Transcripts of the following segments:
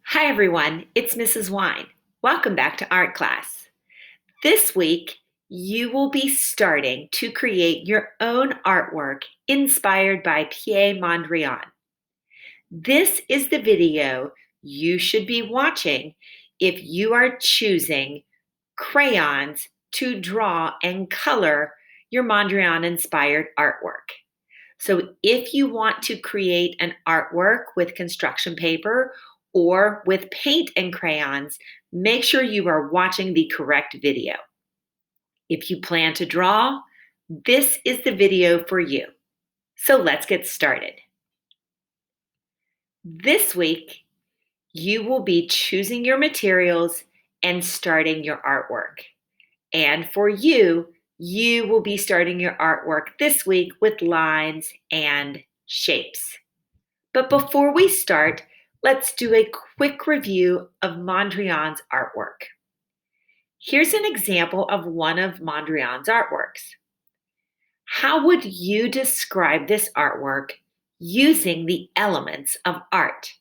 Hi everyone, it's Mrs. Wine. Welcome back to art class. This week, you will be starting to create your own artwork inspired by Pierre Mondrian. This is the video you should be watching if you are choosing crayons to draw and color your Mondrian-inspired artwork. So if you want to create an artwork with construction paper or with paint and crayons, make sure you are watching the correct video. If you plan to draw, this is the video for you. So let's get started. This week, you will be choosing your materials and starting your artwork. And for you, you will be starting your artwork this week with lines and shapes. But before we start, let's do a quick review of Mondrian's artwork. Here's an example of one of Mondrian's artworks. How would you describe this artwork using the elements of art?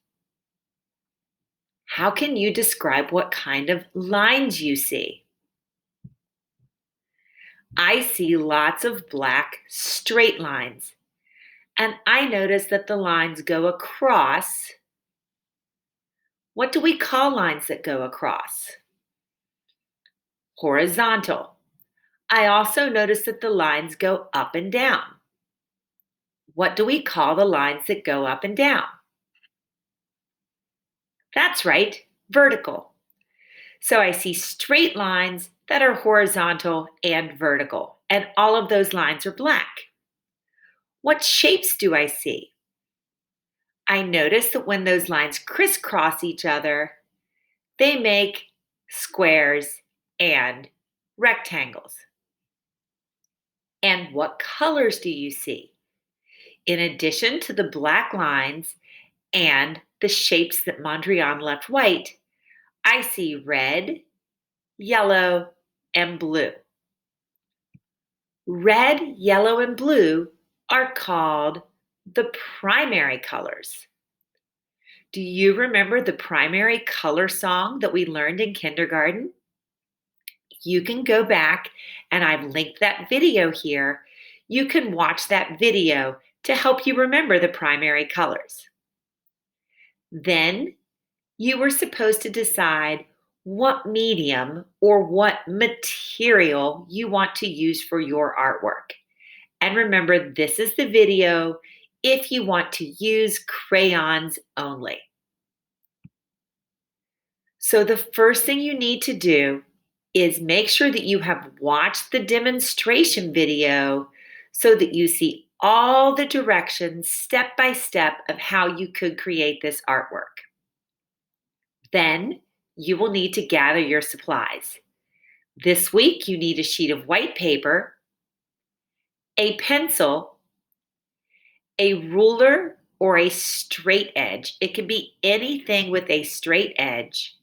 How can you describe what kind of lines you see? I see lots of black straight lines, and I notice that the lines go across. What do we call lines that go across? Horizontal. I also notice that the lines go up and down. What do we call the lines that go up and down? That's right, vertical. So I see straight lines that are horizontal and vertical, and all of those lines are black. What shapes do I see? I notice that when those lines crisscross each other, they make squares and rectangles. And what colors do you see? In addition to the black lines and the shapes that Mondrian left white, I see red, yellow, and blue. Red, yellow, and blue are called the primary colors. Do you remember the primary color song that we learned in kindergarten? You can go back, and I've linked that video here. You can watch that video to help you remember the primary colors. Then you were supposed to decide what medium or what material you want to use for your artwork. And remember, this is the video if you want to use crayons only. So the first thing you need to do is make sure that you have watched the demonstration video so that you see all the directions step by step of how you could create this artwork. Then you will need to gather your supplies. This week you need a sheet of white paper, a pencil, a ruler or a straight edge. It can be anything with a straight edge,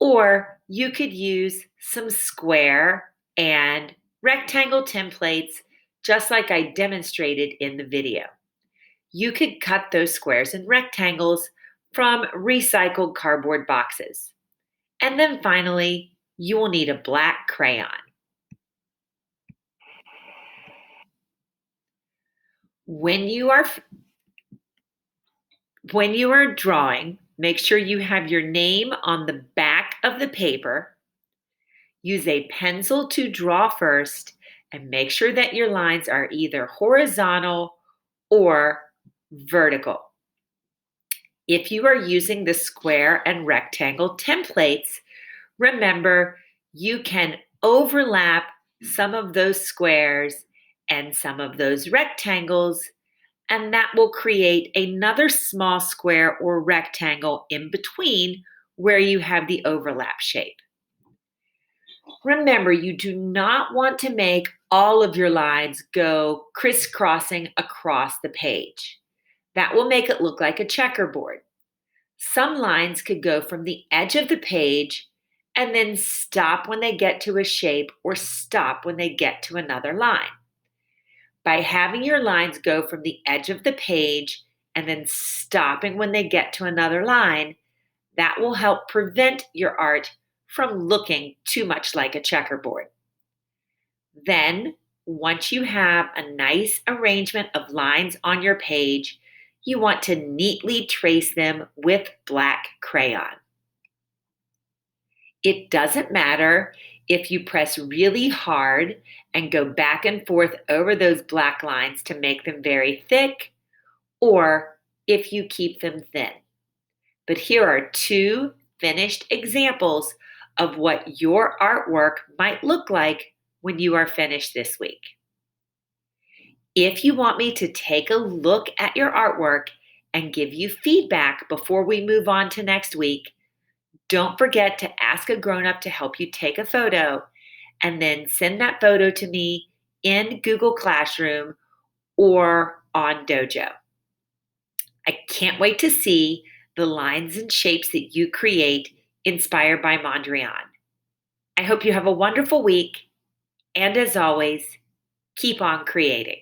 or you could use some square and rectangle templates just like I demonstrated in the video. You could cut those squares and rectangles from recycled cardboard boxes. And then finally, you will need a black crayon. When you are drawing, make sure you have your name on the back of the paper. Use a pencil to draw first and make sure that your lines are either horizontal or vertical. If you are using the square and rectangle templates, remember you can overlap some of those squares and some of those rectangles, and that will create another small square or rectangle in between where you have the overlap shape. Remember, you do not want to make all of your lines go crisscrossing across the page. That will make it look like a checkerboard. Some lines could go from the edge of the page and then stop when they get to a shape or stop when they get to another line. By having your lines go from the edge of the page and then stopping when they get to another line, That will help prevent your art from looking too much like a checkerboard. Then, once you have a nice arrangement of lines on your page, you want to neatly trace them with black crayon. It doesn't matter if you press really hard and go back and forth over those black lines to make them very thick, or if you keep them thin. But here are two finished examples of what your artwork might look like when you are finished this week. If you want me to take a look at your artwork and give you feedback before we move on to next week, don't forget to ask a grown-up to help you take a photo and then send that photo to me in Google Classroom or on Dojo. I can't wait to see the lines and shapes that you create inspired by Mondrian. I hope you have a wonderful week, and as always, keep on creating.